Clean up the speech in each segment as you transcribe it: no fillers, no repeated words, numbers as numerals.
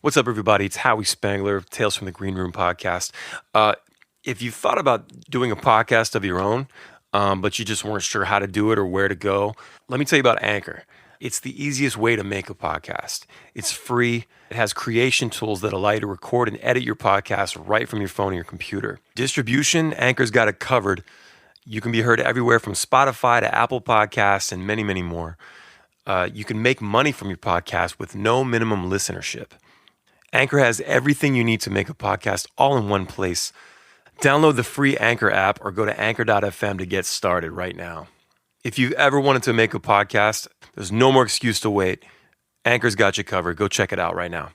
What's up, everybody? It's Howie Spangler, Tales from the Green Room podcast. If you've thought about doing a podcast of your own, but you just weren't sure how to do it or where to go, let me tell you about Anchor. It's the easiest way to make a podcast. It's free. It has creation tools that allow you to record and edit your podcast right from your phone or your computer. Distribution, Anchor's got it covered. You can be heard everywhere from Spotify to Apple Podcasts and many, many more. You can make money from your podcast with no minimum listenership. Anchor has everything you need to make a podcast all in one place. Download the free Anchor app or go to anchor.fm to get started right now. If you've ever wanted to make a podcast, there's no more excuse to wait. Anchor's got you covered. Go check it out right now.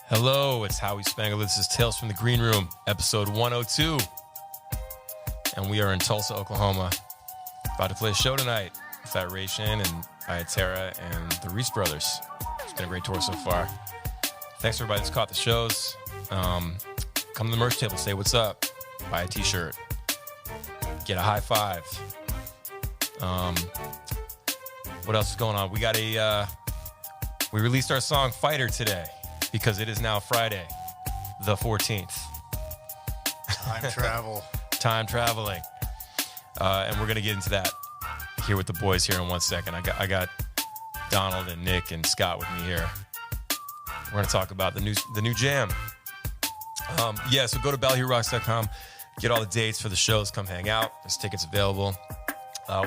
Hello, it's Howie Spangler. This is Tales from the Green Room, episode 102. And we are in Tulsa, Oklahoma. About to play a show tonight. Federation and Iatera and the Reese Brothers. It's been a great tour so far. Thanks to everybody that's caught the shows. Come to the merch table, say what's up, buy a t-shirt, get a high five. What else is going on? We released our song Fighter today because it is now Friday, the 14th. Time travel. Time traveling. And we're going to get into that here with the boys here in 1 second. I got Donald and Nick and Scott with me here. We're going to talk about the new jam. So go to ballyhoorocks.com, get all the dates for the shows, come hang out. There's tickets available.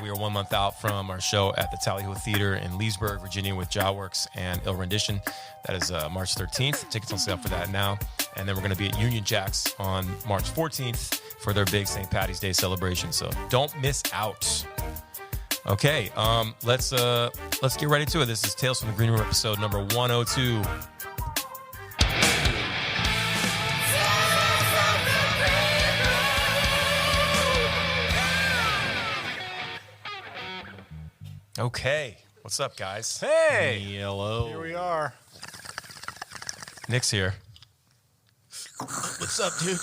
We are 1 month out from our show at the Ballyhoo Theater in Leesburg, Virginia with Jawworks and Ill Rendition. That is March 13th. Tickets on sale for that now. And then we're going to be at Union Jacks on March 14th for their big St. Patty's Day celebration. So don't miss out. Okay, let's get right into it. This is Tales from the Green Room, episode number 102. Okay, what's up, guys? Hey! Hello. Here we are. Nick's here. What's up, dude?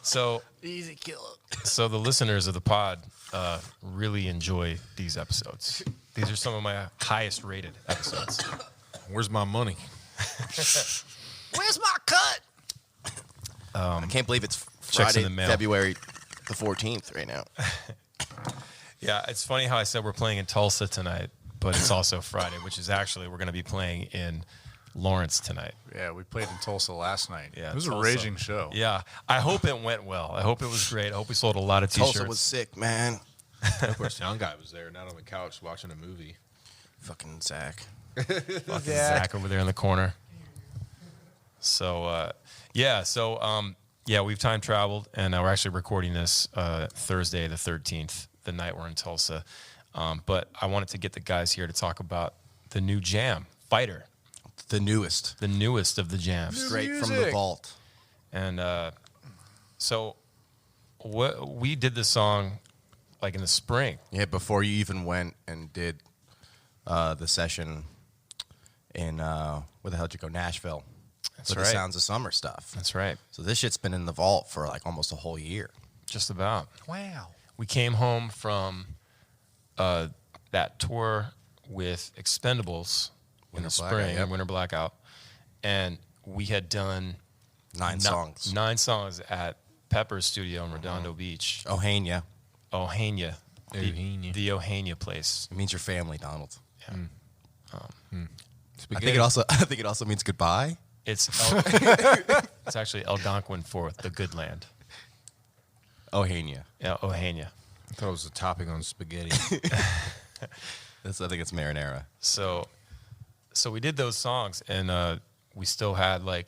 So Easy killer. So the listeners of the pod really enjoy these episodes. These are some of my highest rated episodes. Where's my money? Where's my cut? I can't believe it's Checks in Friday, the mail. February the 14th right now. Yeah, it's funny how I said we're playing in Tulsa tonight, but it's also Friday, which is actually we're going to be playing in Lawrence tonight. Yeah, we played in Tulsa last night. Yeah, it was Tulsa. a raging show. Yeah, I hope it went well. I hope it was great. I hope we sold a lot of T-shirts. Tulsa was sick, man. Of course, sound guy was there, not on the couch watching a movie. Fucking Zach. Fucking Zach over there in the corner. So, we've time traveled, and we're actually recording this Thursday the 13th, the night we're in Tulsa. But I wanted to get the guys here to talk about the new jam, Fighter. The newest. The newest of the jams. Straight from the vault. And we did this song like in the spring. Yeah, before you even went and did the session in, where the hell did you go? Nashville. That's with right. the Sounds of Summer stuff. That's right. So this shit's been in the vault for like almost a whole year. Just about. Wow. We came home from that tour with Expendables in the spring, Winter Blackout, and we had done Nine songs. 9 songs at Pepper's studio in Redondo Beach. Ohania. Ohania. Ohania. The Ohania place. It means your family, Donald. Yeah. I think it also means goodbye. It's actually Algonquin for the good land. Ohania. Yeah, Ohania. I thought it was a topping on spaghetti. I think it's marinara. So we did those songs, and we still had I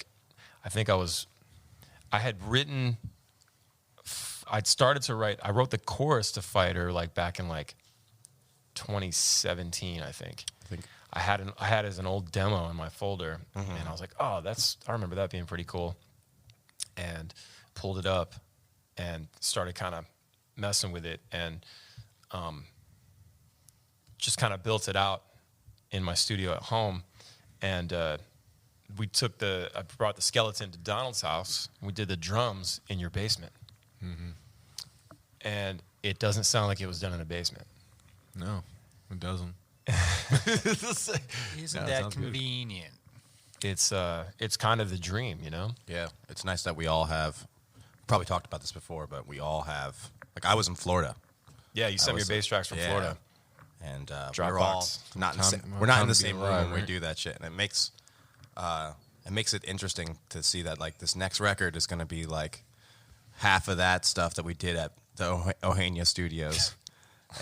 wrote the chorus to Fighter like back in like 2017, I think. I had it as an old demo in my folder, and I was like, oh, I remember that being pretty cool, and pulled it up and started kind of messing with it, and just kind of built it out in my studio at home, and I brought the skeleton to Donald's house. We did the drums in your basement, and it doesn't sound like it was done in a basement. No, it doesn't. Isn't No, it that sounds good. convenient? It's kind of the dream, you know. Yeah, it's nice that we all have. Probably talked about this before, but we all have. Like I was in Florida, Yeah, you sent me your was, bass tracks from yeah. Florida. and Dropbox. we're all not in the Time- same, we're not in time the to be same room alive, when we right? do that shit, and it makes it interesting to see that like this next record is going to be like half of that stuff that we did at the Ohania Studios,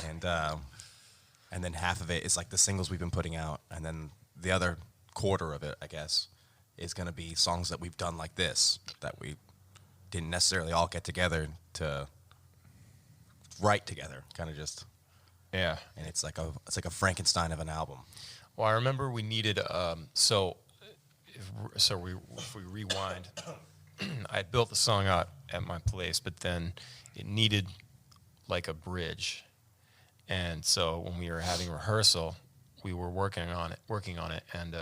and then half of it is like the singles we've been putting out, and then the other quarter of it, I guess, is going to be songs that we've done like this that we didn't necessarily all get together to write together, kind of just, Yeah. and it's like a Frankenstein of an album. Well, I remember we needed if we rewind, I had built the song out at my place, but then it needed like a bridge, and so when we were having rehearsal, we were working on it, and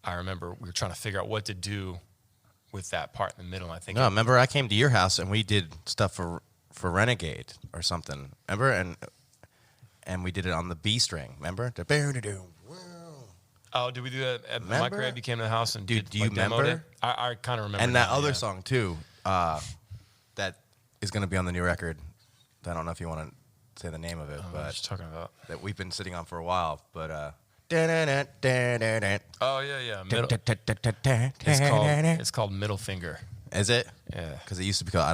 I remember we were trying to figure out what to do with that part in the middle. I think No, remember I came to your house and we did stuff for Renegade or something. Remember, and we did it on the B string. Remember? Oh, did we do that at my Remember? crib? You came to the house and Do did, you like, demoed remember? it? I kind of remember. And that now, other yeah. song too, that is going to be on the new record. I don't know if you want to say the name of it, What was but you talking about? that we've been sitting on for a while. But Oh yeah. It's called Middle Finger. is it? Yeah. Because it used to be called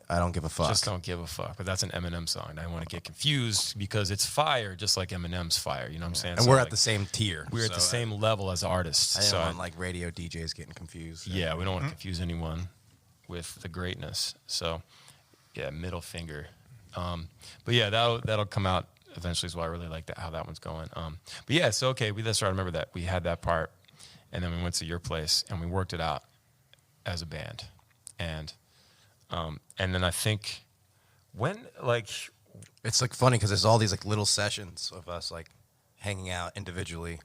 I don't give a fuck. Just don't give a fuck. But that's an Eminem song. I don't want to get confused because it's fire, just like Eminem's fire. You know what I'm saying? And So, we're like, at the same tier. we're at the so same level as artists. I didn't so want like radio DJs getting confused. yeah, we don't want to confuse anyone with the greatness. So yeah, Middle Finger. But yeah, that'll come out eventually. Is why I really like that how that one's going. But yeah, so okay, that's right. I remember that we had that part, and then we went to your place and we worked it out as a band, and then I think when like It's like funny because there's all these like little sessions of us like hanging out individually.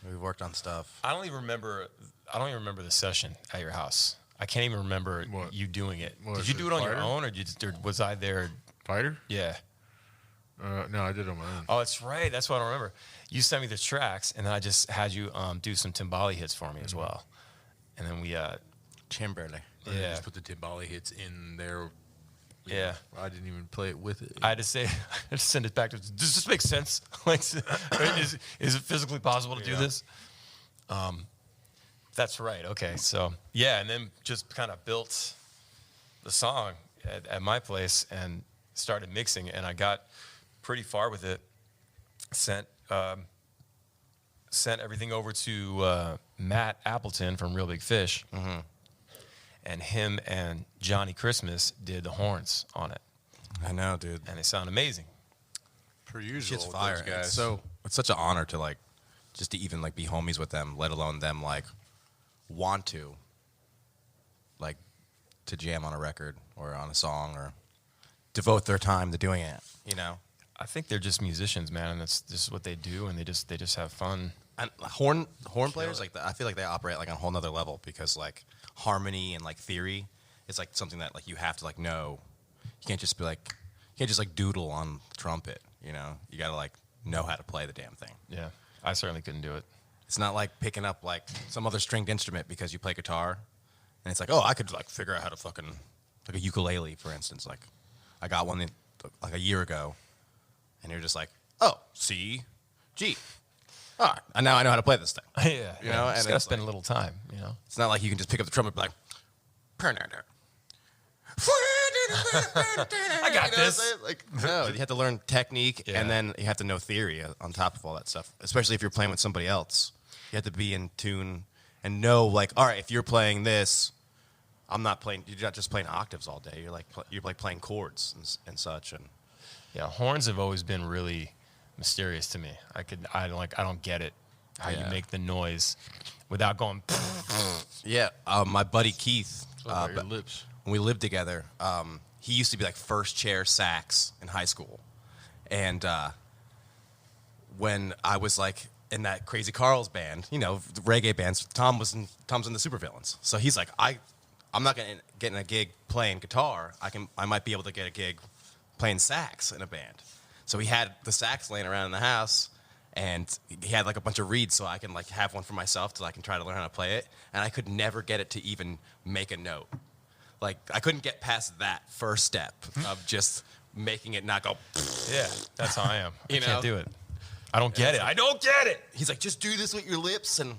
We've worked on stuff. I don't even remember the session at your house. I can't even remember What? you doing it. What Did is you it, do it on your Fighter? own, or was I there? Fighter? Yeah. No, I did it on my own. Oh, that's right. That's what I remember. You sent me the tracks, and then I just had you do some timbali hits for me as well. And then we, Chamberlain. And I yeah, just put the timbali hits in there. yeah. I didn't even play it with it. I had to say, I had to send it back to. Does this make sense? Like, is it physically possible to do Yeah. this? That's right. Okay, so yeah, and then just kind of built the song at my place and started mixing, and I got pretty far with it. Sent everything over to Matt Appleton from Real Big Fish, and him and Johnny Christmas did the horns on it, I know, dude. and they sound amazing. Per usual, Shit's with fire. those guys. It's such an honor to like just to even like be homies with them, let alone them like want to like to jam on a record or on a song or devote their time to doing it. You know, I think they're just musicians, man, and this is what they do, and they just have fun. and horn players like that. I feel like they operate like on a whole nother level because like harmony and like theory is like something that like you have to like know. You can't just be like doodle on the trumpet. You know, you got to like know how to play the damn thing. Yeah, I certainly couldn't do it. It's not like picking up like some other stringed instrument because you play guitar, and it's like, oh, I could like figure out how to fucking like a ukulele, for instance. Like, I got one like a year ago, and you're just like, oh, C, G. All right, and now I know how to play this thing. Yeah, You know, and just gotta it's spend like- a little time. You know, It's not like you can just pick up the trumpet and be like, I got this. Like, no, you have to learn technique, Yeah. and then you have to know theory on top of all that stuff. Especially if you're playing with somebody else, you have to be in tune and know, like, all right, if you're playing this, I'm not playing. You're not just playing octaves all day. You're like playing chords and such. And yeah. Horns have always been really mysterious to me. I don't get it how you Yeah. make the noise without going. yeah, my buddy Keith, What about your lips? when we lived together, he used to be like first chair sax in high school. And when I was like in that Crazy Carl's band, you know, the reggae bands, Tom's in the Supervillains. So he's like, I'm not gonna get a gig playing guitar. I might be able to get a gig playing sax in a band. So he had the sax laying around in the house, and he had like a bunch of reeds, so I can like have one for myself so I can try to learn how to play it. And I could never get it to even make a note. Like I couldn't get past that first step of just making it not go. Yeah, that's how I am. I You can't know? do it. I don't get it. I don't get it. He's like, just do this with your lips, and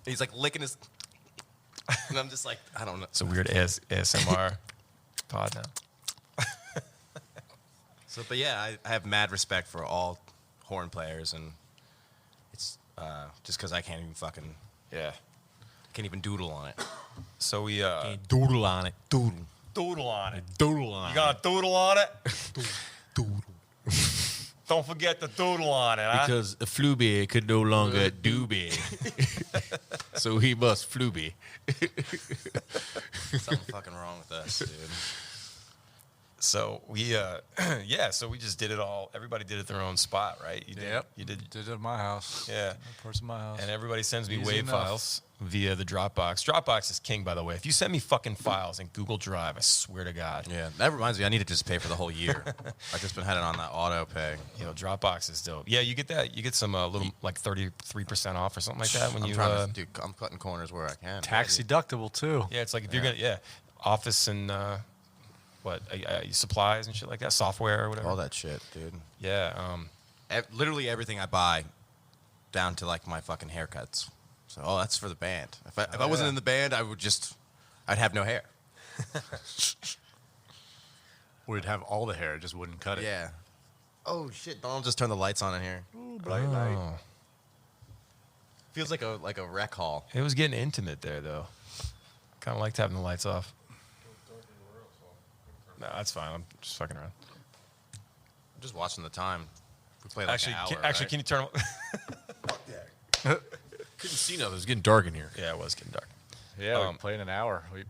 he's like licking his. And I'm just like, I don't know. It's a weird ASMR pod now. So, but yeah, I have mad respect for all horn players, and it's just because I can't even fucking Yeah. can't even doodle on it. So we Doodle on it. doodle on it. Doodle on You gonna doodle on it? Doodle. Don't forget to doodle on it, huh? Because a Fluby could no longer doobie. So he must Fluby. Something fucking wrong with us, dude. So we so we just did it all. Everybody did it their own spot, right? You did. Yep. You did. Did it at my house. Yeah. Parts of my house. And everybody sends me Easy WAV enough. files via the Dropbox. Dropbox is king, by the way. If you send me fucking files in Google Drive, I swear to God. Yeah, that reminds me. I need to just pay for the whole year. I've just been having it on that auto pay. You know, Dropbox is dope. Yeah, you get that. You get some little like 33% off or something like that when I'm you. trying to, dude, I'm cutting corners where I can. Tax deductible too. Yeah, it's like if you're gonna Office and supplies and shit like that, software or whatever. All that shit, dude. Yeah. Literally everything I buy, down to like my fucking haircuts. So, that's for the band. If I wasn't in the band, I'd have no hair. We'd have all the hair, just wouldn't cut it. Yeah. Oh shit! Donald just turned the lights on in here. Oh. Feels like a rec hall. It was getting intimate there, though. Kind of liked having the lights off. No, that's fine. I'm just fucking around. I'm just watching the time. We played like Actually, an hour, can you turn? Couldn't see nothing. It was getting dark in here. Yeah, it was getting dark. Yeah, we played an hour. We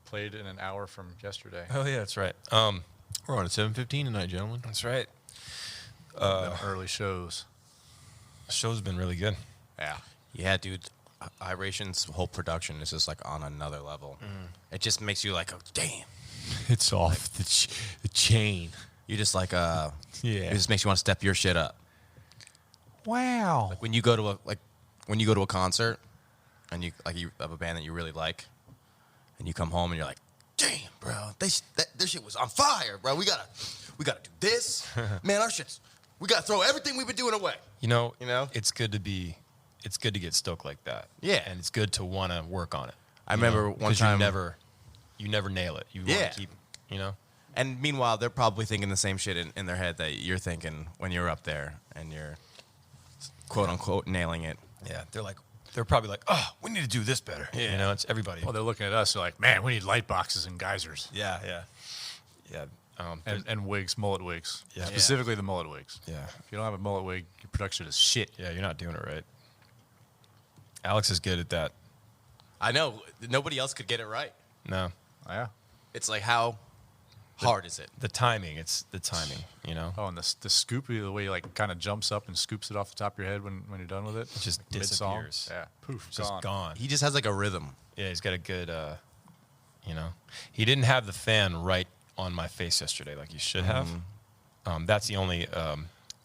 played in an hour from yesterday. Oh yeah, that's right. We're on at 7:15 tonight, gentlemen. That's right. Early shows. The show's been really good. Yeah. Yeah, dude. iRation's whole production is just like on another level. It just makes you like, oh, damn. It's off the chain. You just like Yeah. It just makes you want to step your shit up. Wow. Like when you go to a concert and you have a band that you really like, and you come home and you're like, damn, bro, this shit was on fire, bro. We gotta do this, man. We gotta throw everything we've been doing away. You know, It's good to get stoked like that. Yeah. and it's good to want to work on it. I remember one 'cause time. you never nail it. You want Yeah. to keep, you know. And meanwhile, they're probably thinking the same shit in their head that you're thinking when you're up there and you're quote unquote nailing it. Yeah, they're probably like, oh, we need to do this better. Yeah. You know, it's everybody. Well, they're looking at us. They're like, man, we need light boxes and geysers Yeah. and wigs, mullet wigs. Yeah. Specifically the mullet wigs. Yeah. If you don't have a mullet wig, your production is shit. Yeah, you're not doing it right. Alex is good at that. I know nobody else could get it right. No, Yeah. It's like, how hard is it? the timing. It's the timing. You know, Oh, and the scoop, the way he like kind of jumps up and scoops it off the top of your head when you're done with it. it just Mid-song. disappears. Yeah. Poof. It's just gone. He just has like a rhythm. Yeah, he's got a good. You know, he didn't have the fan right on my face yesterday like he should have. That's the only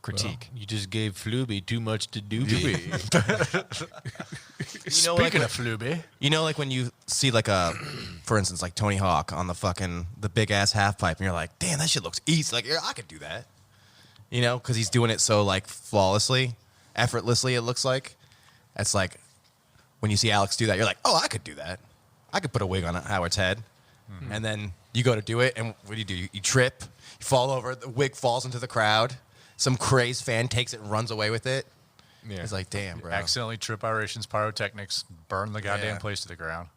critique. You just gave Fluby too much to doobie. Speaking of Fluby, You know, like when you see like for instance, like Tony Hawk on the big ass half pipe, and you're like, damn, that shit looks easy. Like, yeah, I could do that. You know, because he's doing it so like flawlessly, effortlessly. It looks like. It's like when you see Alex do that, you're like, oh, I could do that. I could put a wig on Howard's head, and then you go to do it, and what do? You trip, you fall over, the wig falls into the crowd. Some crazed fan takes it and runs away with it. Yeah. It's like, damn, bro. accidentally trip iRation's pyrotechnics, burn the goddamn Yeah. place to the ground.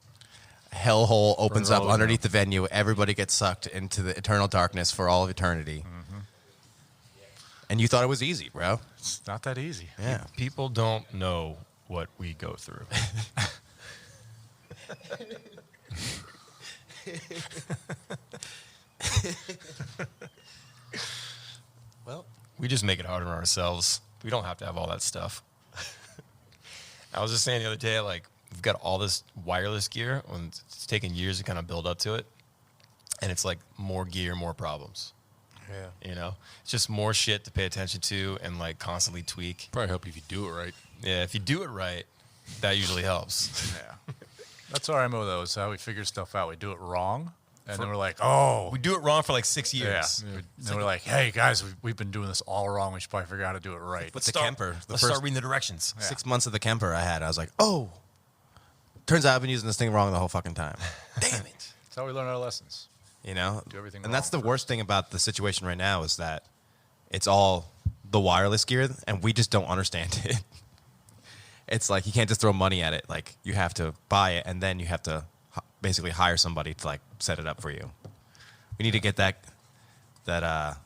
Hellhole opens up Rolling underneath the venue. Everybody gets sucked into the eternal darkness for all of eternity. And you thought it was easy, bro. It's not that easy. Yeah. People don't know what we go through. Well, We just make it harder on ourselves. We don't have to have all that stuff. I was just saying the other day, like, we've got all this wireless gear, and it's taken years to kind of build up to it. And it's like more gear, more problems. Yeah. You know, it's just more shit to pay attention to and like constantly tweak. Probably help you if you do it right. Yeah, if you do it right, that usually helps. Yeah. That's our MO, though, is how we figure stuff out. We do it wrong, and then we're like, oh. We do it wrong for like 6 Yeah. years. Then we're like, hey, guys, we've been doing this all wrong. We should probably figure out how to do it right. With the Kemper, the Let's first start reading the directions. 6 months of the Kemper I had, I was like, oh. Turns out I've been using this thing wrong the whole fucking time. Damn it. That's how we learn our lessons. You know? Do everything and that's the wrong worst thing about the situation right now is that it's all the wireless gear, and we just don't understand it. It's like you can't just throw money at it. Like, you have to buy it, and then you have to basically hire somebody to, like, set it up for you. We need to get that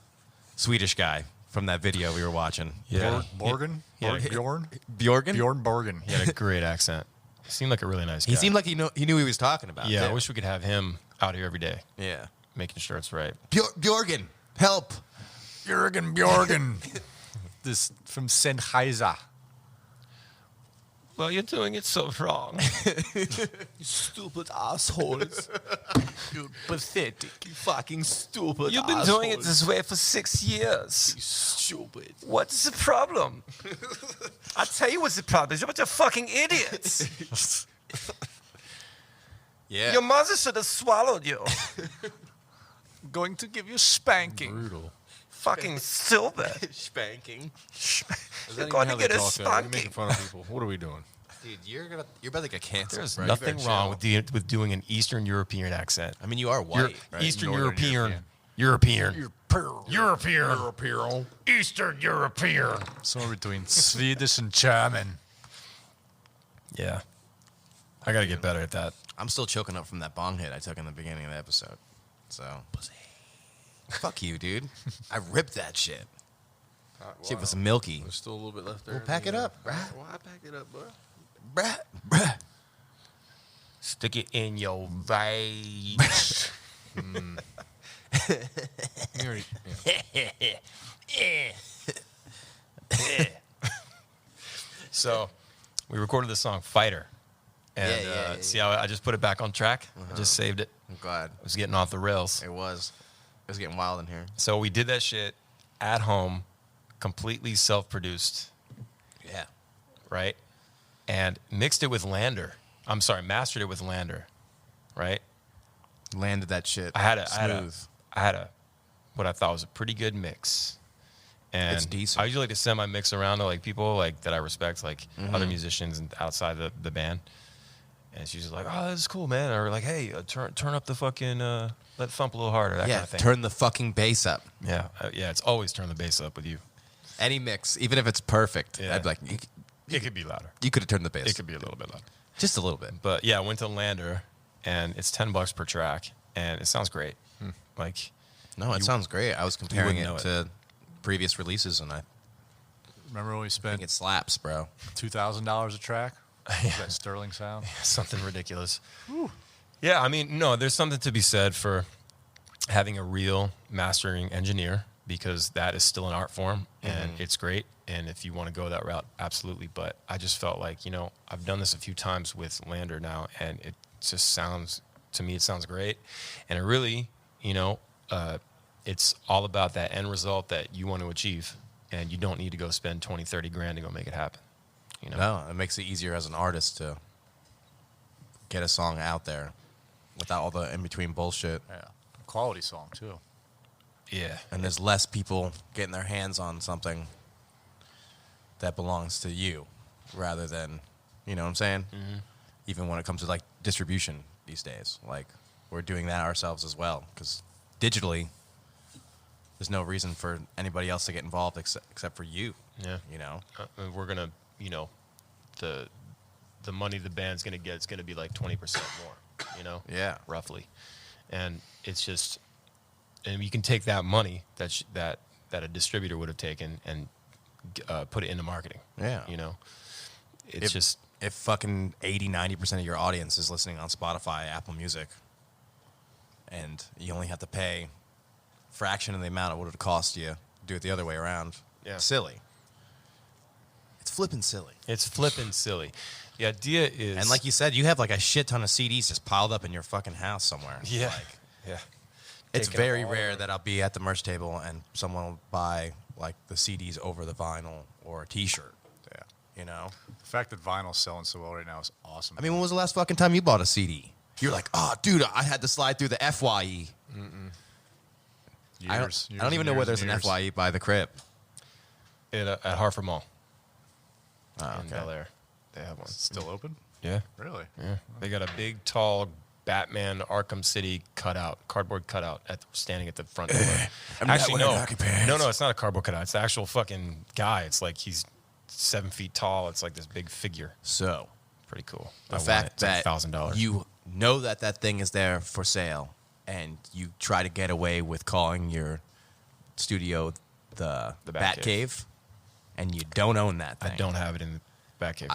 Swedish guy from that video we were watching. Yeah. Borgen? Yeah. Bjorn? Bjorgen? Bjorn Borgen. He had a great accent. He seemed like a really nice guy. He seemed like he knew what he was talking about. Yeah, I too. wish we could have him out here every day, Yeah. making sure it's right. Bjorgen, help. Jürgen Bjorgen. This from Sennheiser. Well, you're doing it so wrong. You stupid assholes. You pathetic. You fucking stupid You've been doing it this way for 6 years. Stupid. What's the problem? I'll tell you what's the problem. You're a bunch of fucking idiots. Yeah. Your mother should have swallowed you. Going to give you spanking. Brutal. Fucking stupid. Spanking. You're going to get a You're spanking. making fun of people. What are we doing? Dude, you're about to get canceled. There's bro. You nothing better wrong chill. with doing an Eastern European accent. I mean, you are You're white, right? Eastern Northern European. European. European. Eastern European. Somewhere between Swedish and German. Yeah. I got to get better at that. I'm still choking up from that bong hit I took in the beginning of the episode. So, fuck you, dude. I ripped that shit. Shit was milky. There's still a little bit left there. Well, pack it up, bruh. Well, I packed it up, bro. Bruh. Stick it in your veins. You already, So, we recorded the song Fighter. And Yeah. see how I just put it back on track? I just saved it. I'm glad. It was getting off the rails. It was getting wild in here. So we did that shit at home, completely self-produced, Yeah. right? And mixed it with Lander. I'm sorry, mastered it with Lander, right? Landed that shit. I had smooth. what I thought was a pretty good mix. And It's decent. I usually like to send my mix around to like people like that I respect, like other musicians and outside the band. And she's like, "Oh, this is cool, man." Or like, "Hey, turn up the fucking let it thump a little harder." That Yeah. kind of thing. Turn the fucking bass up. Yeah, it's always turn the bass up with you. Any mix, even if it's perfect, Yeah. I'd be like, It could be louder. you could have turned the bass. It could be a little bit louder. Just a little bit. But yeah, I went to Lander, and it's $10 per track, and it sounds great. Like, No, it sounds great. I was comparing it wouldn't know to previous releases, and I Remember when we think spent it slaps, bro. $2,000 a track? That Sterling sound? something ridiculous. Yeah, I mean, no, there's something to be said for having a real mastering engineer because that is still an art form, and it's great. And if you want to go that route, absolutely. But I just felt like, I've done this a few times with Lander now, and it just sounds, to me, it sounds great. And it really, it's all about that end result that you want to achieve. And you don't need to go spend 20, 30 grand to go make it happen. No, it makes it easier as an artist to get a song out there without all the in-between bullshit. Yeah. Quality song, too. Yeah. And there's less people getting their hands on something that belongs to you rather than, you know what I'm saying? Mm-hmm. Even when it comes to, like, distribution these days. Like, we're doing that ourselves as well because digitally, there's no reason for anybody else to get involved except for you. Yeah. We're going to, the money the band's going to get is going to be like 20% more, Yeah. roughly. And it's just, and you can take that money that a distributor would have taken and put it into marketing. Yeah. It's If fucking 80-90% of your audience is listening on Spotify, Apple Music, and you only have to pay a fraction of the amount of what it would cost you to do it the other way around, Yeah. silly. It's flipping silly. It's flipping silly. The idea is, And like you said, you have like a shit ton of CDs just piled up in your fucking house somewhere. yeah, Like, yeah. It's taking very all rare over. that I'll be at the merch table and someone will buy like the CDs over the vinyl or a T-shirt. Yeah. You know, The fact that vinyl's selling so well right now is awesome. I mean, when was the last fucking time you bought a CD? You're like, oh, dude, I had to slide through the FYE. I don't even know where there's an FYE by the crib. At Hartford Mall Oh, in Bel Air. They have one. Still open? Yeah. Really? Yeah. They got a big, tall Batman Arkham City cutout, cardboard cutout, standing at the front door. Actually, no. No, it's not a cardboard cutout. It's the actual fucking guy. It's like he's 7 feet tall. It's like this big figure. So Pretty cool. the fact that $1,000. you know that that thing is there for sale, and you try to get away with calling your studio the Bat Cave, and you don't own that thing. I don't have it in the back cave.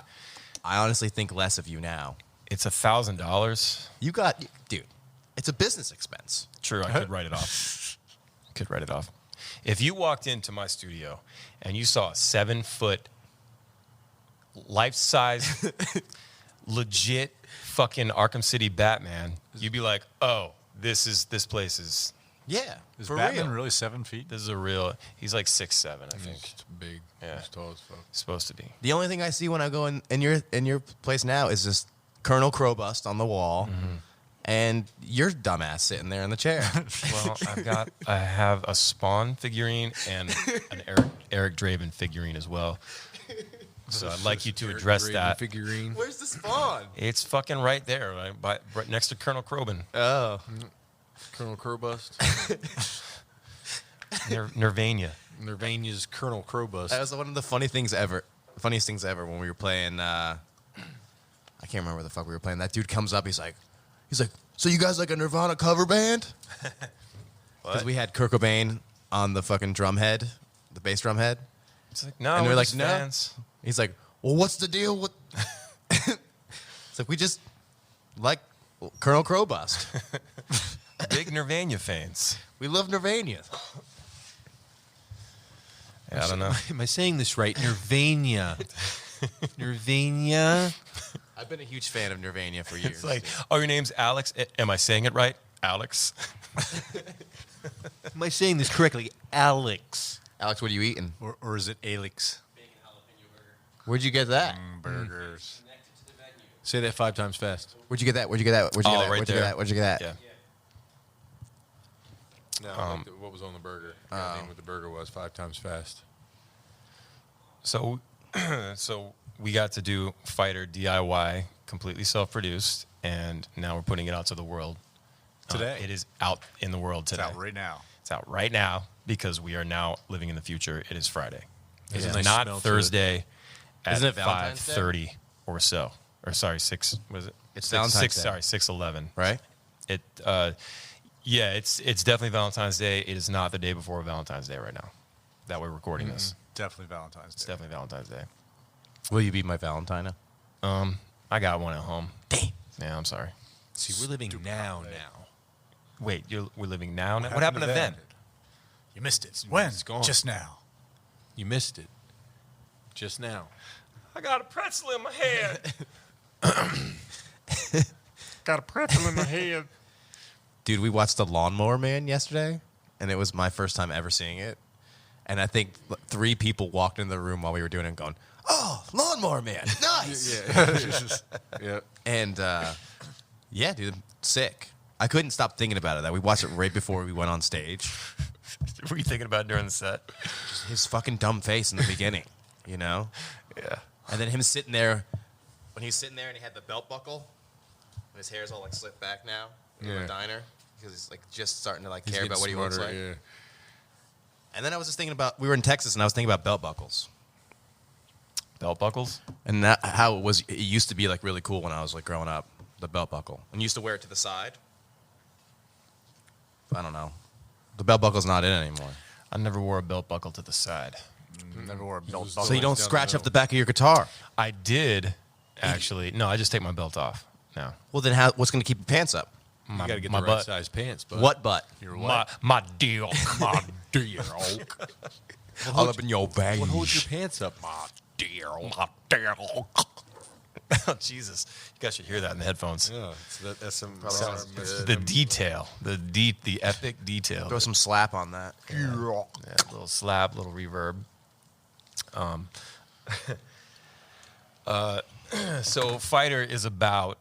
I honestly think less of you now. It's $1,000. You got, dude, it's a business expense. True, I could write it off. Could write it off. If you walked into my studio and you saw a 7-foot, life-size, legit fucking Arkham City Batman, you'd be like, "Oh, this place is Yeah, Is for Batman real. really 7 feet? this is a real." He's like 6'7", I think. It's big. Yeah. It's tall as fuck. Supposed to be. The only thing I see when I go in your place now is this Colonel Crow bust on the wall, and your dumbass sitting there in the chair. Well, I have a Spawn figurine and an Eric Draven figurine as well. So I'd like you to address that. Figurine. Where's the spawn? It's fucking right there, right next to Colonel Crobin. Oh, Colonel Crowbust. Nirvana. Nirvana's Colonel Crowbust. that was one of the funniest things ever when we were playing. I can't remember what the fuck we were playing. That dude comes up. He's like, so you guys like a Nirvana cover band? Because we had Kurt Cobain on the fucking drum head, the bass drum head. It's like, no, And we're they're like, just no. fans. He's like, well, what's the deal with? It's like we just like Colonel Crowbust. Big Nirvana fans. We love Nirvana. Yeah, I don't know. Am I saying this right? Nirvana. Nirvana. I've been a huge fan of Nirvana for years. It's like, oh, your name's Alex. Am I saying it right? Alex. Am I saying this correctly? Alex. Alex, what are you eating? Or is it Alix? Where'd you get that? Burgers. Say that 5 times fast. Where'd you get that? Where'd you get that? Where'd you Oh, get that? right Where'd you get there. that? Where'd you get that? Yeah. No, what was on the burger? I can't name what the burger was 5 times fast. So we got to do Fighter DIY, completely self-produced, and now we're putting it out to the world. Today? It is out in the world It's today. out right now. It's out right now because we are now living in the future. It is Friday. It There's a is nice not smell to Thursday at Isn't it Valentine's Day? 5:30 or so. Or sorry, 6 was it? It's Six- Valentine's six, Day. Sorry, 6/11. Right? It yeah, it's definitely Valentine's Day. It is not the day before Valentine's Day right now that we're recording this. Definitely Valentine's It's Day. definitely Valentine's Day. Will you be my Valentine? I got one at home. Damn. Yeah, I'm sorry. See, we're living now. Wait, we're living now? What happened to then? You missed it. When? It's gone. Just now. You missed it. Just now. I got a pretzel in my head. Got a pretzel in my head. Dude, we watched The Lawnmower Man yesterday, and it was my first time ever seeing it. And I think 3 people walked into the room while we were doing it and going, oh, Lawnmower Man, nice. Yeah. And, yeah, dude, sick. I couldn't stop thinking about it. That we watched it right before we went on stage. What were you thinking about during the set? His fucking dumb face in the beginning, you know? Yeah. And then him sitting there, when he was sitting there and he had the belt buckle, and his hair's all like slicked back now in Yeah. the diner, because he's like just starting to like He's care about what getting he looks smarter, like. Yeah. And then I was just thinking about, we were in Texas and I was thinking about belt buckles. Belt buckles? And that how it used to be like really cool when I was like growing up, the belt buckle. And you used to wear it to the side. I don't know. The belt buckle's not in anymore. I never wore a belt buckle to the side. Never wore a belt So buckle. So you don't down the scratch up middle. the back of your guitar. I did, actually. No, I just take my belt off now. Well, then what's going to keep your pants up? You got to get my the right butt. size pants, but What butt? Your My, what? my deal. My deal. All up in your bag. what holds your pants up? My deal. My deal. Oh, Jesus. You guys should hear that in the headphones. Yeah, that's some sounds The detail, the epic detail. Throw some slap on that. Yeah, little slap, little reverb. So Fighter is about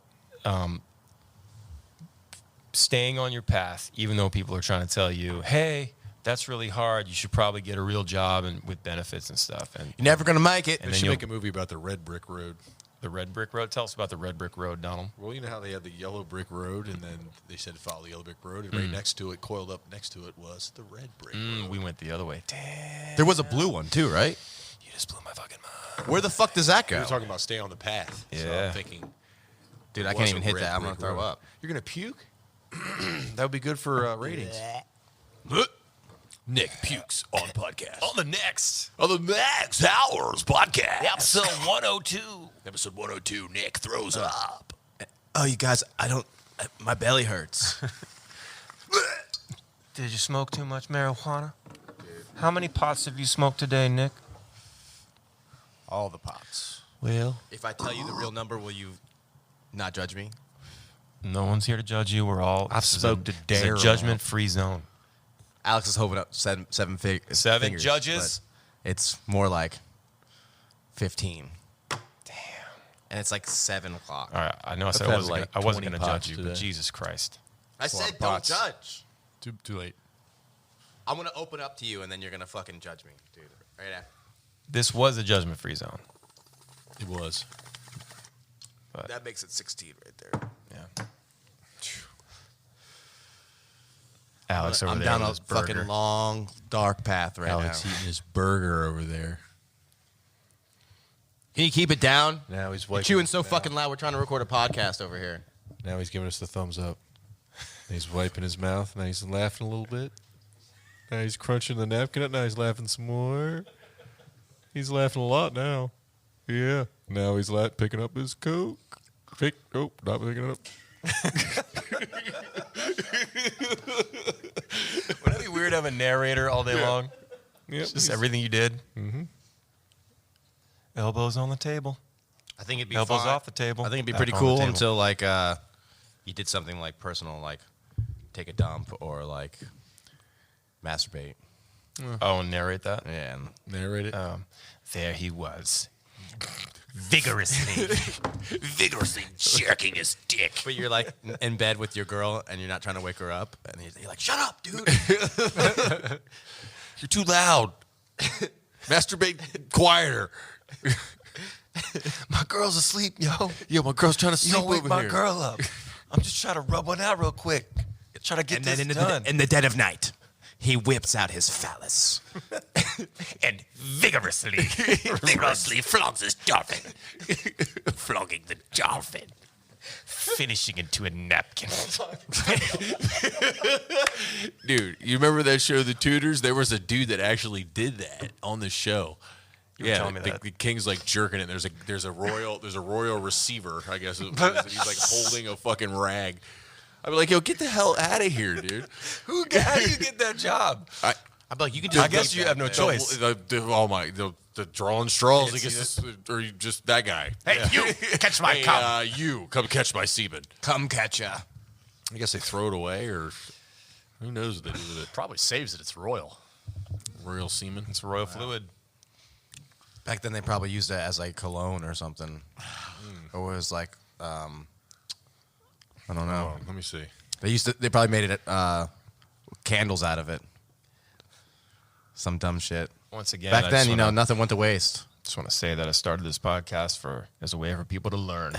staying on your path, even though people are trying to tell you, hey, that's really hard. You should probably get a real job and with benefits and stuff. And You're never going to make it. They should make a movie about the red brick road. the red brick road. Tell us about the red brick road, Donald. Well, you know how they had the yellow brick road, and then they said follow the yellow brick road, and right next to it, coiled up next to it, was the red brick road. We went the other way. Damn. There was a blue one, too, right? You just blew my fucking mind. Where the fuck does that We go? were talking about stay on the path. So Yeah. I'm thinking, Dude, it I can't was even a hit red that. I'm going brick to throw road. up. You're going to puke? That would be good for ratings. Nick pukes on podcast. On the next On the Max Hours podcast. episode 102. Episode 102, Nick throws up. Oh, you guys, my belly hurts. Did you smoke too much marijuana? How many pots have you smoked today, Nick? All the pots. Well, If I tell you the real number, will you not judge me? no one's here to judge you. We're all. I've this is smoked a this is dare judgment-free zone. Alex is hoping up seven fingers, judges? but it's more like 15. Damn. And it's like 7 o'clock. All right, I know I said had I wasn't like gonna, I wasn't 20 going to judge pots you, but today. Jesus Christ. I That's a lot said of don't pots. judge. Too late. I'm going to open up to you, and then you're going to fucking judge me, dude. Right now. This was a judgment-free zone. It was. That makes it 16 right there. Yeah. Alex over I'm there down with a his burger. fucking long, dark path right Alex now. eating his burger over there. Can you keep it down? Now he's You're wiping chewing his so mouth. fucking loud. We're trying to record a podcast over here. Now he's giving us the thumbs up. He's wiping his mouth. Now he's laughing a little bit. Now he's crunching the napkin up. Now he's laughing some more. He's laughing a lot now. Yeah. Now he's picking up his Coke. Not picking it up. Wouldn't it be weird to have a narrator all day long? Yep. Just everything you did. Mm-hmm. Elbows on the table. I think it'd be Elbows fun. off the table. I think it'd be Back pretty on the cool table. until like you did something like personal, like take a dump or like masturbate. Oh, and narrate that. Yeah. And Narrate it. There he was, vigorously jerking his dick. but you're like in bed with your girl and you're not trying to wake her up, and you're like, "Shut up, dude! You're too loud. Masturbate quieter. My girl's asleep, yo. Yeah, my girl's trying to You don't wake my girl up. I'm just trying to rub one out real quick. Trying to get And this then done. in the dead of night, he whips out his phallus and vigorously flogs his dolphin. Flogging the dolphin. Finishing into a napkin. Dude, you remember that show, The Tudors? There was a dude that actually did that on the show. You were telling me that. The king's like jerking it. There's a royal receiver, I guess. He's like holding a fucking rag. I'd be like, yo, get the hell out of here, dude. How do you get that job? I'm like, you can just. I guess you have no choice. The drawing straws. I Can't guess see this, or you just that guy. Hey, you catch my cum. You come catch my semen. come catch ya. I guess they throw it away, or who knows what they do with it. Probably saves it. It's royal. Royal semen. It's royal fluid. Back then, they probably used it as like cologne or something, or it was like, I don't know. Oh, let me see. They probably made it candles out of it. Some dumb shit. Once again, Back I then, just nothing went to waste. just want to say that I started this podcast as a way for people to learn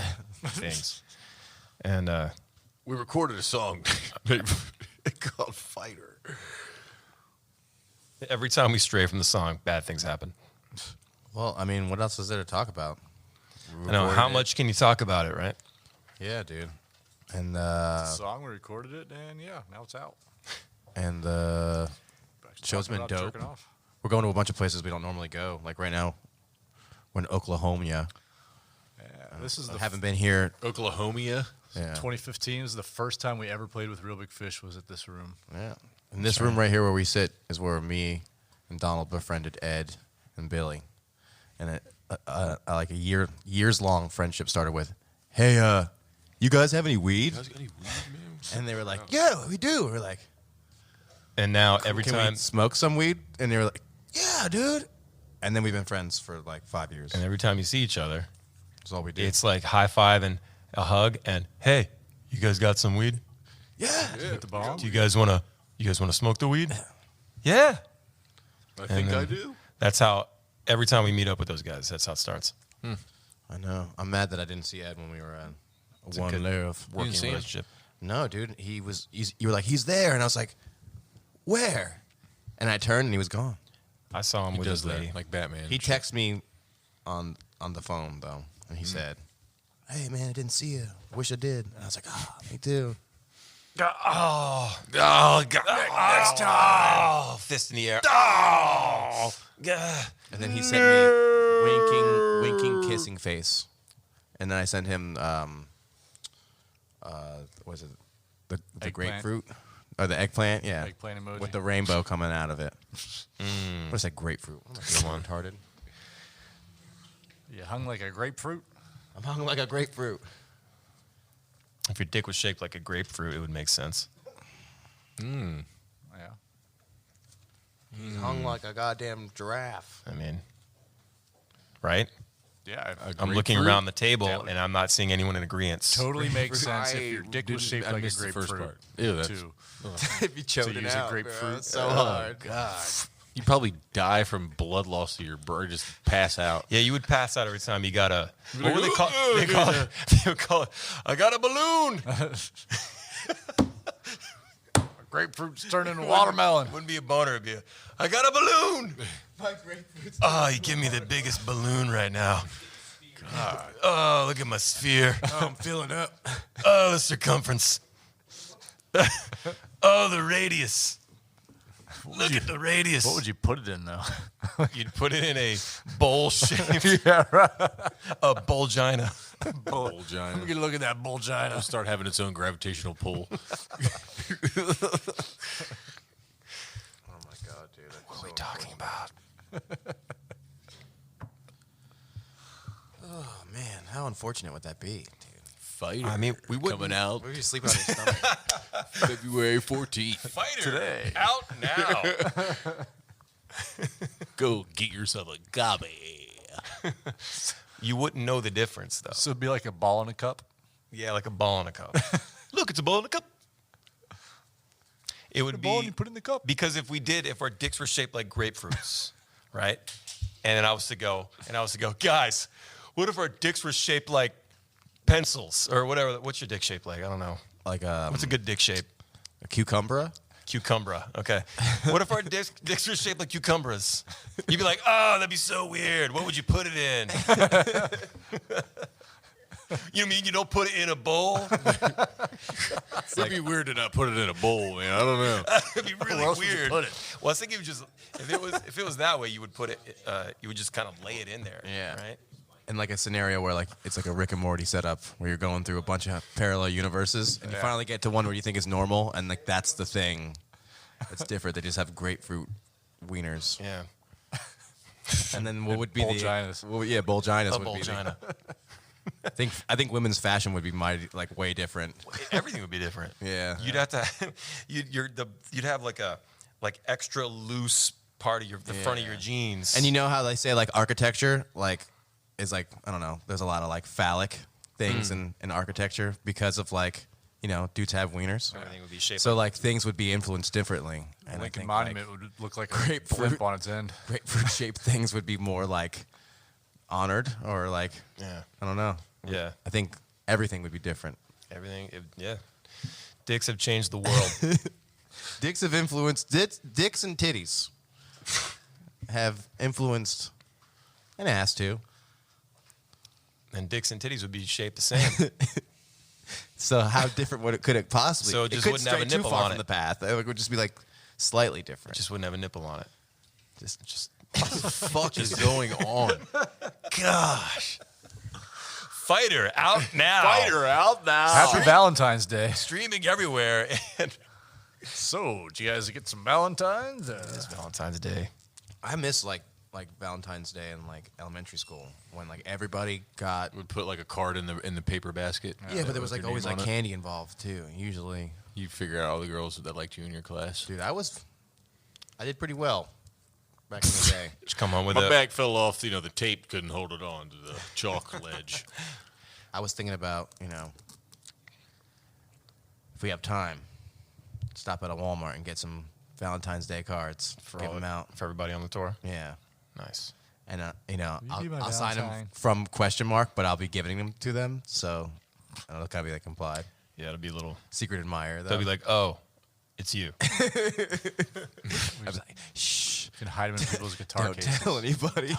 things. And We recorded a song called Fighter. every time we stray from the song, bad things happen. Well, I mean, what else is there to talk about? I know, how much can you talk about it, right? Yeah, dude. And Song, we recorded it, and yeah, now it's out. Show's Talking been about dope. jerking off. We're going to a bunch of places we don't normally go. Like right now, we're in Oklahoma. Yeah, this is I the haven't been here. Oklahoma. Yeah. 2015 is the first time we ever played with Real Big Fish. Was at this room. Yeah. In this room right here where we sit is where me and Donald befriended Ed and Billy. And like a years long friendship started with, "Hey, you guys have any weed?" And they were like, "Yeah, we do." We're like, And now every "Can time we smoke some weed?" And they were like, "Yeah, dude." And then we've been friends for like 5 years. and every time you see each other, That's all we did. it's like high five and a hug and hey, you guys got some weed? yeah. Hit the bomb. Do you guys wanna smoke the weed? Yeah. I think then- I do. That's how every time we meet up with those guys, that's how it starts. I know. I'm mad that I didn't see Ed when we were at a one good layer of Working see him? relationship. No, dude. You were like, "He's there," and I was like, "Where?" And I turned and he was gone. I saw him He with does his lady. that like Batman. He texted me on the phone though, and he said, "Hey man, I didn't see you. Wish I did." And I was like, "Ah, me too." Next time. Oh, fist in the air. Oh. And then he sent me winking, kissing face, and then I sent him what is it, the Eggplant. grapefruit or the eggplant? Yeah, Eggplant emoji. with the rainbow coming out of it. What is that grapefruit? What am I retarded? You hung like a grapefruit. I'm hung like a grapefruit. If your dick was shaped like a grapefruit, it would make sense. Yeah. He's hung like a goddamn giraffe. I mean, right? Yeah. I'm looking Grapefruit? around the table That would- and I'm not seeing anyone in agreement. Totally makes sense if your dick was shaped I like a missed the first grapefruit. part. Ew, that's- too. If you choked To it use a out, grapefruit. bro. It's so hard. God. You probably die from blood loss to your brain, just pass out. Yeah, you would pass out every time you got a. What would they call? They call it. They would call it. I got a balloon. Grapefruit's turning into watermelon. Wouldn't be a boner. It'd be a. I got a balloon. My grapefruit's Oh, you give me the biggest balloon right now. God. Oh, look at my sphere. I'm filling up. Oh, the circumference. Oh, the radius. Look at the radius. What would you put it in, though? You'd put it in a bowl shape, yeah, right. a bulgina. Bull giant. Let me get a look at that bulgina. It'll start having its own gravitational pull. Oh my god, dude. What are we talking about? Oh man, how unfortunate would that be, dude? Fighter. I mean, we wouldn't- coming out What if you're sleeping on your stomach? February 14th. Fighter Today. out now. Go get yourself a gobby. You wouldn't know the difference, though. So it'd be like a ball in a cup. Yeah, like a ball in a cup. Look, it's a ball in a cup. It would The ball and be you put it in the cup. because if our dicks were shaped like grapefruits, right? And then I was to go, guys, what if our dicks were shaped like pencils or whatever? What's your dick shaped like? I don't know. Like What's a good dick shape? a cucumber? Cucumbra. Okay. What if our dicks were shaped like cucumbras? You'd be like, oh, that'd be so weird. What would you put it in? You mean you don't put it in a bowl? It'd be weird to not put it in a bowl, man. I don't know. It'd be really else would you weird. put it? Well, I was thinking just if it was that way, you would put it. You would just kind of lay it in there. Yeah. Right. In like a scenario where like it's like a Rick and Morty setup where you're going through a bunch of parallel universes and you finally get to one where you think is normal and like that's the thing that's different. They just have grapefruit wieners. Yeah. And then what would be Bulginas. the yeah, bulginas A would be bulgina. I think women's fashion would be like way different. Everything would be different. Yeah. You'd have to. You'd have like a extra loose part of the front of your jeans. And you know how they say like architecture like is like I don't know. There's a lot of like phallic things in architecture because of like you know dudes have wieners. everything would be shaped. So like things would be influenced differently. And I Lincoln think, Monument would look like a grapefruit. blimp on its end. grapefruit shaped things would be more like honored or like Yeah. I don't know. Yeah. I think everything would be different. Everything. Yeah. Dicks have changed the world. Dicks have influenced dicks and titties have influenced an ass too. And dicks and titties would be shaped the same. So how different could it possibly? So it just could wouldn't have a stray too nipple far on from it. the path. It would just be like slightly different. Just wouldn't have a nipple on it. Just what the fuck is going on? Gosh. Fighter out now. out now. Happy Valentine's Day. Streaming everywhere. And So, did you guys get some Valentine's? it's Valentine's Day. I miss like like Valentine's Day in like elementary school when like everybody got. Would put like a card in the paper basket. Yeah, but there was with like your always name like on it. candy involved too. Usually, You figure out all the girls that liked you in your class. dude, I did pretty well back in the day. Just come on with My it. back fell off. The tape couldn't hold it on to the chalk ledge. I was thinking about, if we have time, stop at a Walmart and get some Valentine's Day cards, give them out. For everybody on the tour. Yeah. Nice. And, be my I'll sign them Valentine? from question mark, but I'll be giving them to them. So it'll kind of be like implied. Yeah, it'll be a little. Secret admirer, though. They'll be like, oh, it's you. I was like, shh, You can hide them in people's guitar don't cases. tell anybody.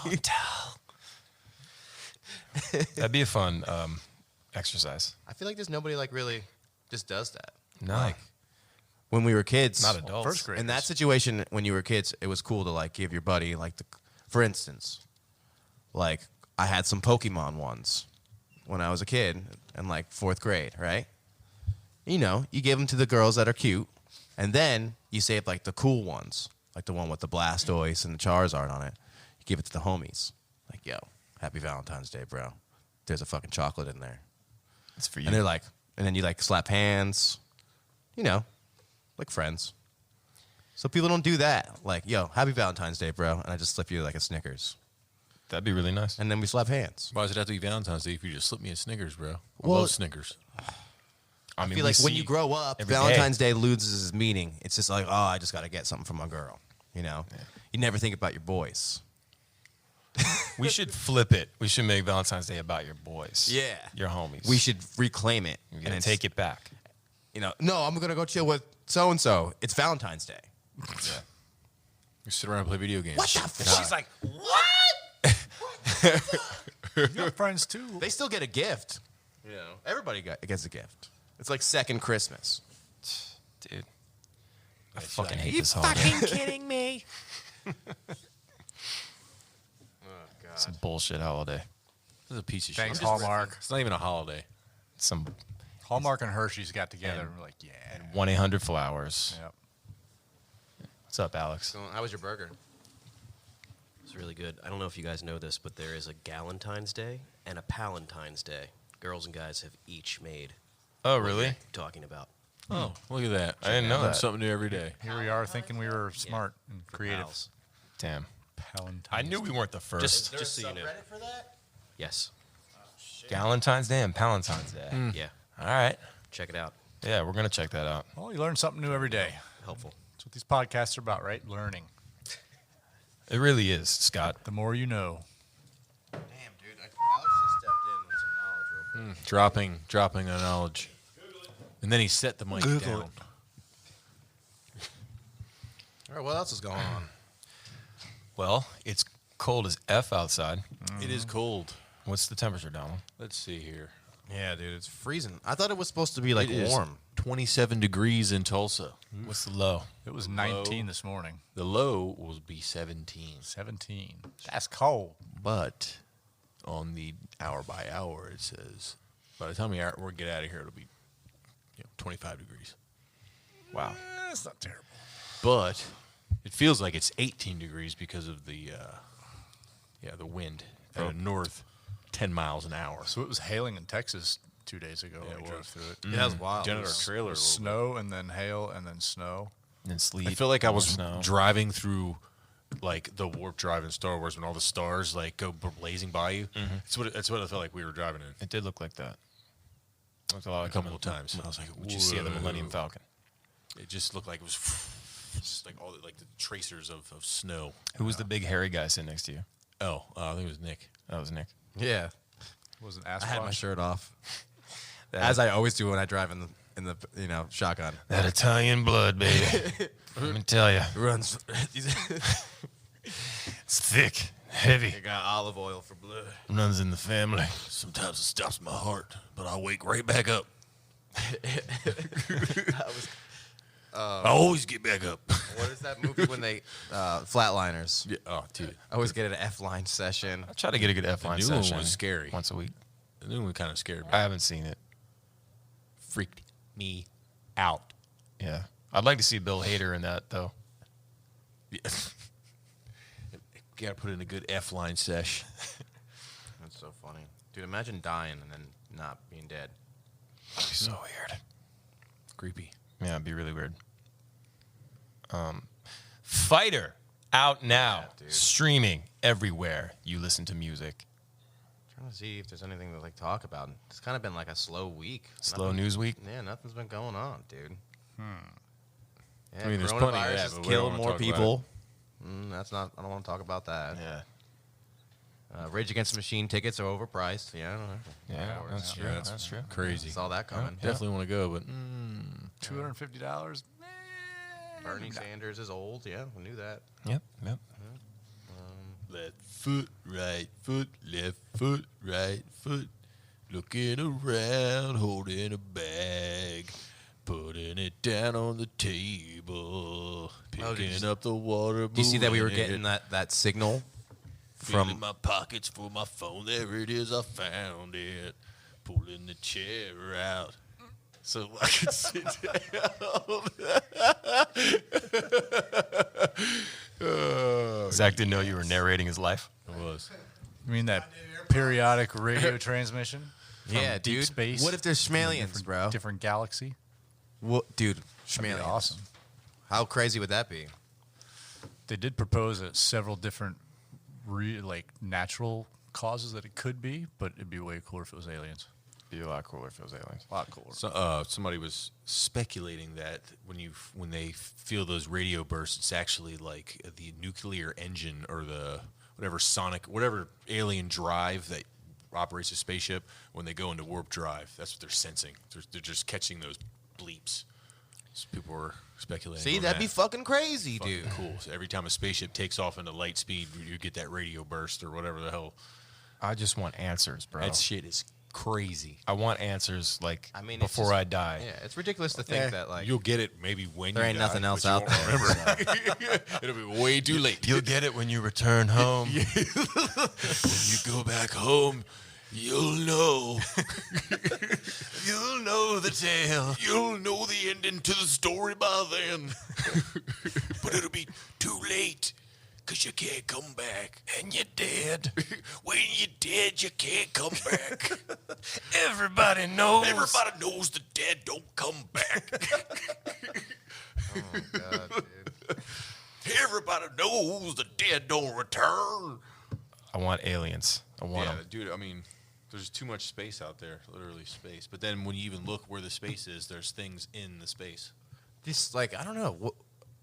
That'd be a fun exercise. I feel like there's nobody like really just does that. No. Like when we were kids, Not adults. First grade. in that situation when you were kids, it was cool to like give your buddy like for instance, like I had some Pokemon ones when I was a kid in like 4th grade, right? You give them to the girls that are cute, and then you save like the cool ones, like the one with the Blastoise and the Charizard on it. You give it to the homies, like, yo, happy Valentine's Day, bro. There's a fucking chocolate in there. It's for you. And they're like, and then you like slap hands, like friends. So people don't do that. Like, yo, happy Valentine's Day, bro. And I just slip you like a Snickers. That'd be really nice. And then we slap hands. Why does it have to be Valentine's Day if you just slip me a Snickers, bro? I Well- love Snickers. I I mean, feel we like when see you grow up, every day. Valentine's Day loses its meaning. It's just like, oh, I just got to get something from my girl. You never think about your boys. We should flip it. We should make Valentine's Day about your boys. Yeah. Your homies. We should reclaim it. You gotta take it back. No, I'm going to go chill with so-and-so. It's Valentine's Day. You sit around and play video games. What the fuck? She's like, what? You have friends too. They still get a gift. Everybody gets a gift. It's like second Christmas. Dude. I fucking hate this holiday. kidding me? It's a bullshit holiday. This is a piece of Thanks, shit. Hallmark. It's not even a holiday. Some Hallmark and Hershey's got together. And we're like, yeah. 1-800-Flowers. Yep. What's up, Alex? So, how was your burger? It's really good. I don't know if you guys know this, but there is a Galentine's Day and a Palentine's Day. Girls and guys have each made. Oh, what really? you're talking about. Oh, look at that. I didn't know Learn that. something new every day. Here we are thinking we were smart and For creative. pals. Damn. Palentine's I knew we weren't the first. Just so you know. for that? Yes. Galentine's Day and Palentine's Day. Yeah. All right. Check it out. Yeah, we're going to check that out. Well, you learn something new every day. Helpful. That's what these podcasts are about, right? Learning. It really is, Scott. The more you know. Damn, dude. Alex just stepped in with some knowledge real quick. Dropping the knowledge. And then he set the mic down. All right, what else is going on? Well, it's cold as F outside. It is cold. What's the temperature, Donald? Let's see here. Yeah, dude, it's freezing. I thought it was supposed to be like It is warm. 27 degrees in Tulsa. What's the low? It was 19 this morning. The low will be 17. 17. That's cold. But on the hour by hour, it says by the time we get out of here, it'll be 25 degrees. Wow. That's not terrible. But it feels like it's 18 degrees because of the wind at a north 10 miles an hour. So it was hailing in Texas 2 days ago. Yeah, when it we drove was. through it. Yeah, that's wild. Down at our trailer. a little Snow and then hail and then snow. And then sleep. bit. I feel like I was snow. driving through like the warp drive in Star Wars when all the stars like go blazing by you. That's what I felt like we were driving in It did look like that. Looked a lot a like couple of times. I was like, what you see on the Millennium "Whoa." Falcon. It just looked like it was just like all the tracers of snow. Who was the big hairy guy sitting next to you? Oh, I think it was Nick. That was Nick. Yeah, Was an I had my Asquatch. shirt off, as I always do when I drive in the shotgun. That Italian blood, baby. Let me tell you. Runs. It's thick, heavy. I got olive oil for blood. Runs in the family. Sometimes it stops my heart, but I wake right back up. I always get back up. What is that movie when they Flatliners? Yeah. Oh, dude. I always get an F-line session. I try to get a good F-line new one session. was scary. Once a week. The new one kind of scared me. I haven't seen it. Freaked me out. Yeah. I'd like to see Bill Hader in that, though. Yeah. Got to put in a good F-line sesh. That's so funny. Dude, imagine dying and then not being dead. That'd be so weird. Creepy. Yeah, it'd be really weird. Fighter out now, Yeah, dude. streaming everywhere you listen to music. Trying to see if there's anything to like talk about. It's kind of been like a slow week. Slow news week. Yeah, nothing's been going on, dude. Yeah, I mean, there's plenty of coronavirus that, has but we don't killed wanna more talk about people. That's not. I don't want to talk about that. Yeah, Rage Against the Machine tickets are overpriced. Yeah, I don't know. yeah, that's true. Yeah, That's true. Crazy. Saw that coming. Definitely want to go, but $250. Bernie Sanders is old. Yeah, we knew that. Yep, yep. left foot, right foot, left foot, right foot. Looking around, holding a bag, putting it down on the table, picking up the water. Do you see that we were moving getting it, that signal feeling from? my pockets for my phone? There it is, I found it. Pulling the chair out so I could sit down. Zach didn't know you were narrating his life. It was. You mean that periodic radio transmission? From Yeah, deep dude. space. What if there's from a Schmalians, different- bro? Different galaxy. Dude, That'd Schmalians. be awesome. How crazy would that be? They did propose several different, natural causes that it could be, but it'd be way cooler if it was aliens. Be a lot cooler if it was aliens. A lot cooler. So, somebody was speculating that when they feel those radio bursts, it's actually like the nuclear engine or the whatever alien drive that operates a spaceship. When they go into warp drive, that's what they're sensing. They're just catching those bleeps. So people were speculating. See, on that'd that. be fucking crazy, Fucking dude. cool. So every time a spaceship takes off into light speed, you get that radio burst or whatever the hell. I just want answers, bro. That shit is crazy. I want answers I mean, it's before just- I die. Yeah, it's ridiculous to think that like You'll get it maybe when there you ain't die, nothing else but you out won't there. remember. It'll be way too late. You'll get it when you return home. When you go back home, you'll know. You'll know the tale. You'll know the ending to the story by then. But it'll be too late, because you can't come back. And you're dead. When you're dead, you can't come back. Everybody knows. Everybody knows the dead don't come back. Oh god, dude. Everybody knows the dead don't return. I want aliens. I want Yeah, them. dude, I mean, there's too much space out there, literally space. But then when you even look where the space is, there's things in the space. Just like I don't know.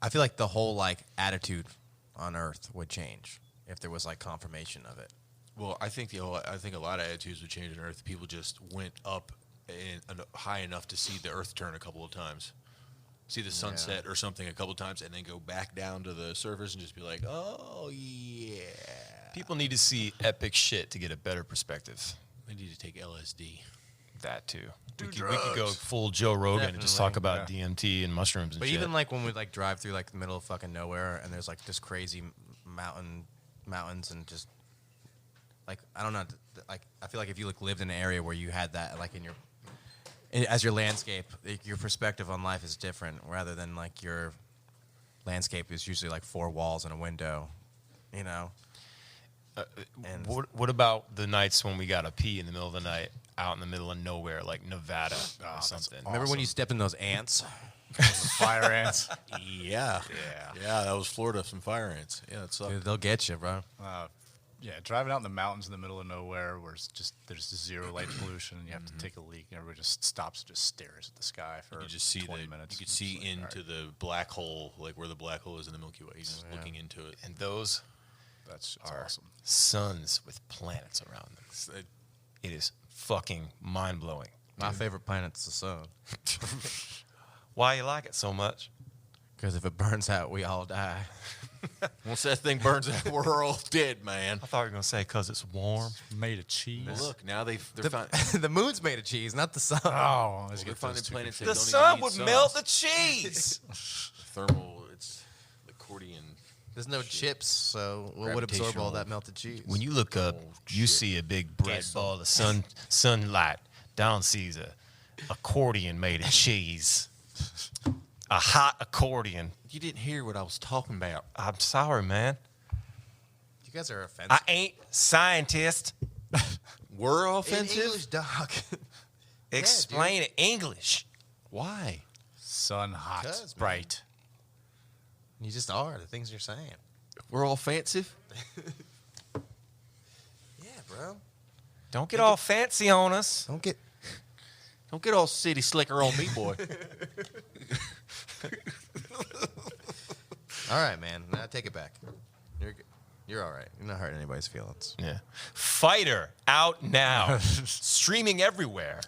I feel like the whole like attitude on Earth would change if there was like confirmation of it. Well, I think a lot of attitudes would change on Earth. People just went up and high enough to see the Earth turn a couple of times, see the sunset or something a couple of times, and then go back down to the surface and just be like, "Oh yeah." People need to see epic shit to get a better perspective. They need to take LSD. That too. We could go full Joe Rogan and just talk about DMT and mushrooms and But shit. even like when we like drive through like the middle of fucking nowhere and there's like this crazy mountains and just like I don't know, like I feel like if you like lived in an area where you had that like in your as your landscape, like, your perspective on life is different rather than like your landscape is usually like four walls and a window, you know. And what about the nights when we got to pee in the middle of the night out in the middle of nowhere, like Nevada or something? remember when you stepped in those ants? Fire ants. Yeah, that was Florida. Some fire ants. Yeah, that sucked. Dude, they'll get you, bro. Yeah, driving out in the mountains in the middle of nowhere where it's just there's zero light pollution and you have to take a leak and everybody just stops and just stares at the sky for You just see 20 minutes. You could It's see like, into the black hole, like where the black hole is in the Milky Way. You're just looking into it. And those that's are awesome. suns with planets around them. It is fucking mind blowing. My favorite planet's the sun. Why you like it so much? Because if it burns out, we all die. Once that thing burns out, we're all dead, man. I thought you were gonna say because it's warm. Made of cheese. Well, look, now they're finding The moon's made of cheese, not the sun. Oh, as you they're get finding those two planets that The don't sun even need would suns. melt the cheese. Thermal. It's the accordion. There's no chips, so what would absorb all that melted cheese? When you look up, you see a big bright ball of sunlight. Down sees a accordion made of cheese. A hot accordion. You didn't hear what I was talking about. I'm sorry, man. You guys are offensive. I ain't scientist. We're In offensive? English, dog. Explain it English. Why? Sun hot, 'Cause, man. bright. You just are the things you're saying. We're all fancy. Yeah, bro. Don't get all fancy on us. Don't get. Don't get all city slicker on me, boy. All right, man. Nah, take it back. You're good. You're all right. You're not hurting anybody's feelings. Yeah. Fighter out now. Streaming everywhere.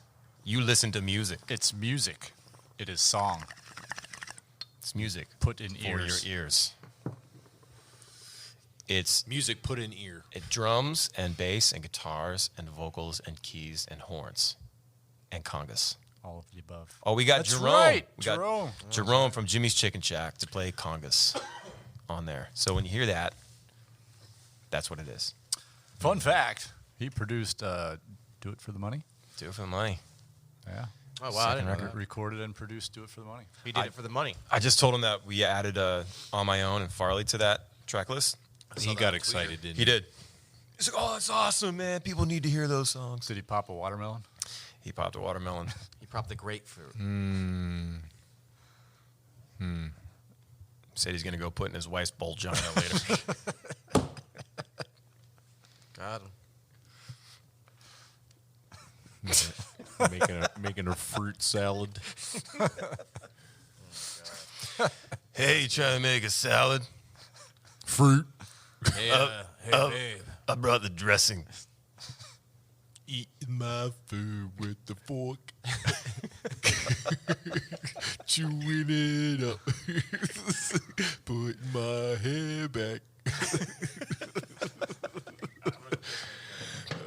You listen to music. It's music. It is song. It's music Put in for ears. your ears. It's Music put in ear. drums and bass and guitars and vocals and keys and horns and congas. All of the above. Oh, we got That's Jerome. right, We got Jerome. Jerome from Jimmy's Chicken Shack to play congas on there. So when you hear that, that's what it is. Fun fact: he produced "Do It for the Money." Do it for the money. Yeah. Oh, wow. I didn't know record. that. Recorded and produced "Do It for the Money." He did it for the money. I just told him that we added On My Own and Farley to that track list. He got excited, didn't he? He did. He's like, oh, that's awesome, man. People need to hear those songs. Did he pop a watermelon? He popped a watermelon. He popped the grapefruit. Said he's going to go put in his wife's bulgina later. Got him. making a fruit salad. Hey, you trying to make a salad? Fruit. Hey, hey, babe. I brought the dressing. Eat my food with the fork. Chewing it up. Putting my hair back.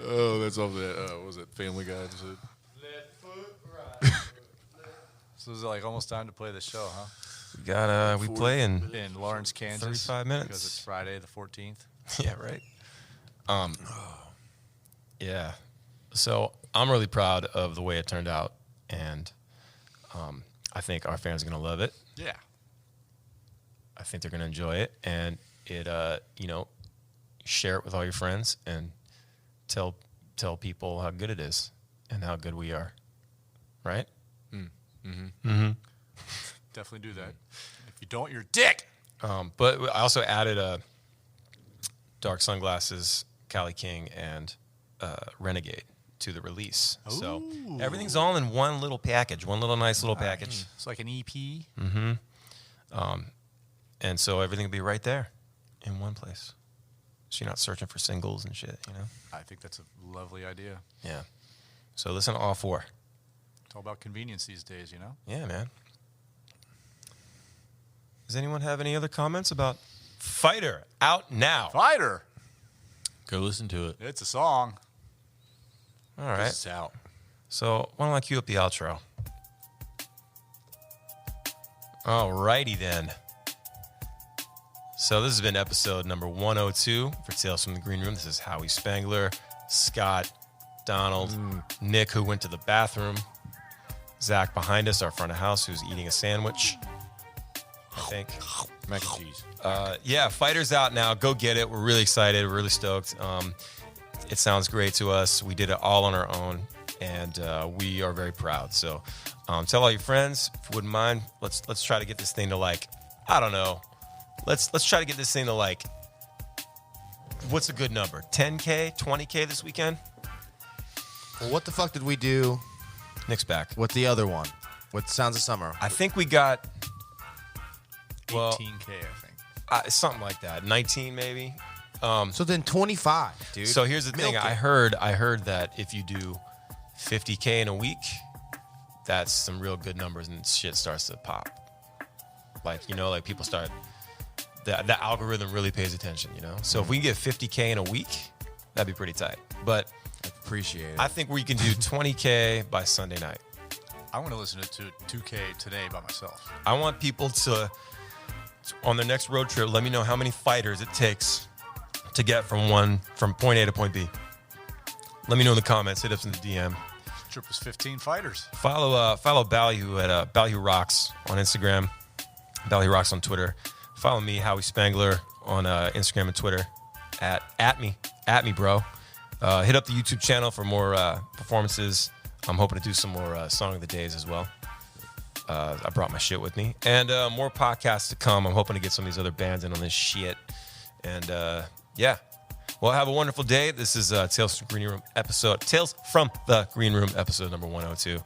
Oh, that's off that. What was it Family Guy episode? So is it like almost time to play the show, huh? We got, we play in, In Lawrence, Kansas. 35 minutes. Because it's Friday the 14th. yeah, right? Yeah. So I'm really proud of the way it turned out. And I think our fans are going to love it. Yeah. I think they're going to enjoy it. And it, share it with all your friends and tell people how good it is and how good we are. Right? Definitely do that. If you don't, you're a dick. But I also added Dark Sunglasses, Cali King, and Renegade to the release. So everything's all in one little package, one little nice little package. It's like an EP. And so everything will be right there in one place. So you're not searching for singles and shit, you know? I think that's a lovely idea. Yeah. So listen to all four. It's all about convenience these days, you know? Yeah, man. Does anyone have any other comments about Fighter out now? Fighter. Go listen to it. It's a song. All right. It's out. So why don't I cue up the outro? All righty then. So this has been episode number 102 for Tales from the Green Room. This is Howie Spangler, Scott, Donald, Nick, who went to the bathroom, Zach behind us, our front of house, who's eating a sandwich, I think. Mac and cheese. Yeah, Fighter's out now. Go get it. We're really excited. We're really stoked. It sounds great to us. We did it all on our own, and we are very proud. So tell all your friends, if you wouldn't mind. Let's try to get this thing to I don't know. Let's try to get this thing to what's a good number? 10K, 20K this weekend? Well, what the fuck did we do Nick's back. with the other one? With Sounds of Summer? I think we got 18K, I think. something like that. 19 maybe. So then 25, dude. So here's the thing. Milk I it. heard that if you do 50K in a week, that's some real good numbers and shit starts to pop. People start, the algorithm really pays attention, you know? So if we can get 50K in a week, that'd be pretty tight. But Appreciate it. I think we can do 20K by Sunday night. I want to listen to 2K today by myself. I want people to, on their next road trip, let me know how many fighters it takes to get from point A to point B. Let me know in the comments. Hit us in the DM. This trip was 15 fighters. Follow Ballyhoo at Ballyhoo Rocks on Instagram, Ballyhoo Rocks on Twitter. Follow me, Howie Spangler, on Instagram and Twitter, at me, bro. Hit up the YouTube channel for more performances. I'm hoping to do some more Song of the Days as well. I brought my shit with me. And more podcasts to come. I'm hoping to get some of these other bands in on this shit. And yeah. Well, have a wonderful day. This is Tales from the Green Room episode number 102.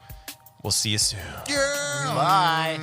We'll see you soon. Bye.